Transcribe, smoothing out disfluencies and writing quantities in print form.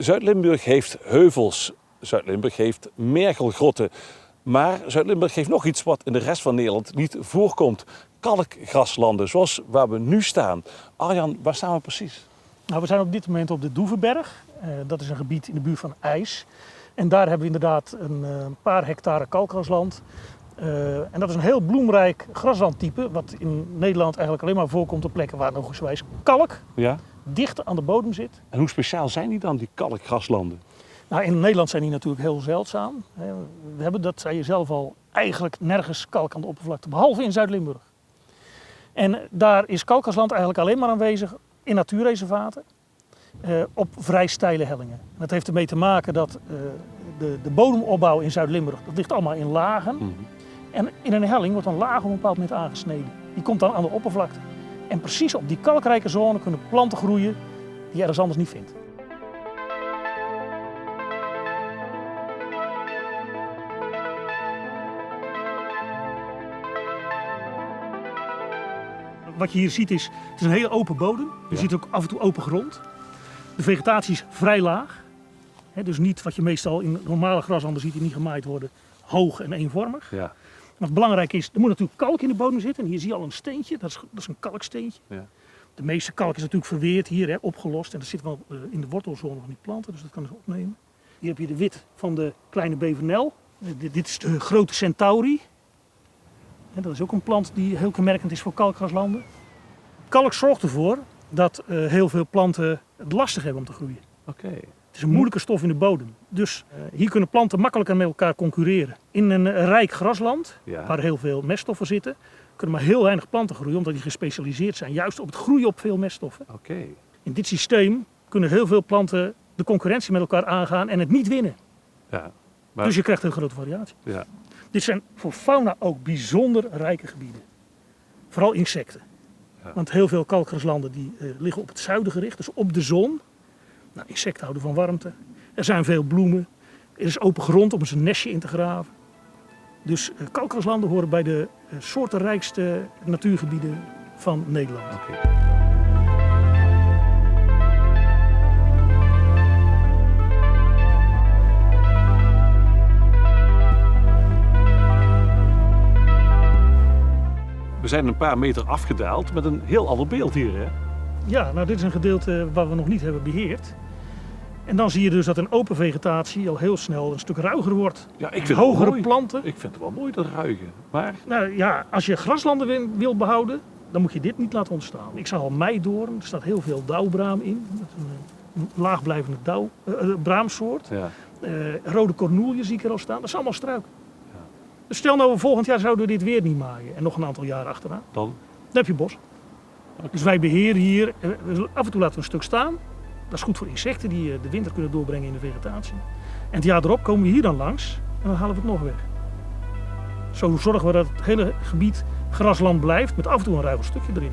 Zuid-Limburg heeft heuvels. Zuid-Limburg heeft mergelgrotten. Maar Zuid-Limburg heeft nog iets wat in de rest van Nederland niet voorkomt. Kalkgraslanden, zoals waar we nu staan. Arjan, waar staan we precies? Nou, we zijn op dit moment op de Doevenberg. Dat is een gebied in de buurt van IJs. En daar hebben we inderdaad een paar hectare kalkgrasland. En dat is een heel bloemrijk graslandtype, wat in Nederland eigenlijk alleen maar voorkomt op plekken waar nog eens kalk dicht aan de bodem zit. En hoe speciaal zijn die dan, die kalkgraslanden? Nou, in Nederland zijn die natuurlijk heel zeldzaam. We hebben, dat zei je zelf al, eigenlijk nergens kalk aan de oppervlakte, behalve in Zuid-Limburg. En daar is kalkgrasland eigenlijk alleen maar aanwezig in natuurreservaten op vrij steile hellingen. Dat heeft ermee te maken dat de bodemopbouw in Zuid-Limburg, dat ligt allemaal in lagen. En in een helling wordt een laag op een bepaald moment aangesneden. Die komt dan aan de oppervlakte. En precies op die kalkrijke zone kunnen planten groeien die je ergens anders niet vindt. Wat je hier ziet is, het is een hele open bodem. Je ziet ook af en toe open grond. De vegetatie is vrij laag. Dus niet wat je meestal in normale graslanden ziet die niet gemaaid worden, hoog en eenvormig. Ja. Wat belangrijk is, er moet natuurlijk kalk in de bodem zitten. En hier zie je al een steentje, dat is een kalksteentje. Ja. De meeste kalk is natuurlijk verweerd hier, opgelost. En dat zit wel in de wortelzone van die planten, dus dat kan je opnemen. Hier heb je de wit van de kleine bevernel. Dit is de grote centauri. Dat is ook een plant die heel kenmerkend is voor kalkgraslanden. Kalk zorgt ervoor dat heel veel planten het lastig hebben om te groeien. Het is een moeilijke stof in de bodem. Dus hier kunnen planten makkelijker met elkaar concurreren. In een rijk grasland, waar heel veel meststoffen zitten, kunnen maar heel weinig planten groeien, omdat die gespecialiseerd zijn juist op het groeien op veel meststoffen. In dit systeem kunnen heel veel planten de concurrentie met elkaar aangaan en het niet winnen. Maar... Dus je krijgt een grote variatie. Dit zijn voor fauna ook bijzonder rijke gebieden. Vooral insecten. Want heel veel kalkgraslanden die liggen op het zuiden gericht, dus op de zon. Nou, insecten houden van warmte. Er zijn veel bloemen. Er is open grond om eens een nestje in te graven. Dus kalkgraslanden horen bij de soortenrijkste natuurgebieden van Nederland. We zijn een paar meter afgedaald met een heel ander beeld hier, hè? Ja, nou dit is een gedeelte wat we nog niet hebben beheerd. En dan zie je dus dat een open vegetatie al heel snel een stuk ruiger wordt. Ja, ik vind hogere planten. Ik vind het wel mooi, dat ruigen. Maar... Nou ja, als je graslanden wil behouden, dan moet je dit niet laten ontstaan. Ik zag al meidoorn, er staat heel veel dauwbraam in. Dat is een laagblijvende braamsoort. Rode kornoelje zie ik er al staan, dat is allemaal struiken. Dus stel nou, volgend jaar zouden we dit weer niet maaien en nog een aantal jaren achteraan. Dan heb je bos. Dus wij beheren hier, af en toe laten we een stuk staan. Dat is goed voor insecten die de winter kunnen doorbrengen in de vegetatie. En het jaar erop komen we hier dan langs en dan halen we het nog weg. Zo zorgen we dat het hele gebied grasland blijft met af en toe een ruiger stukje erin.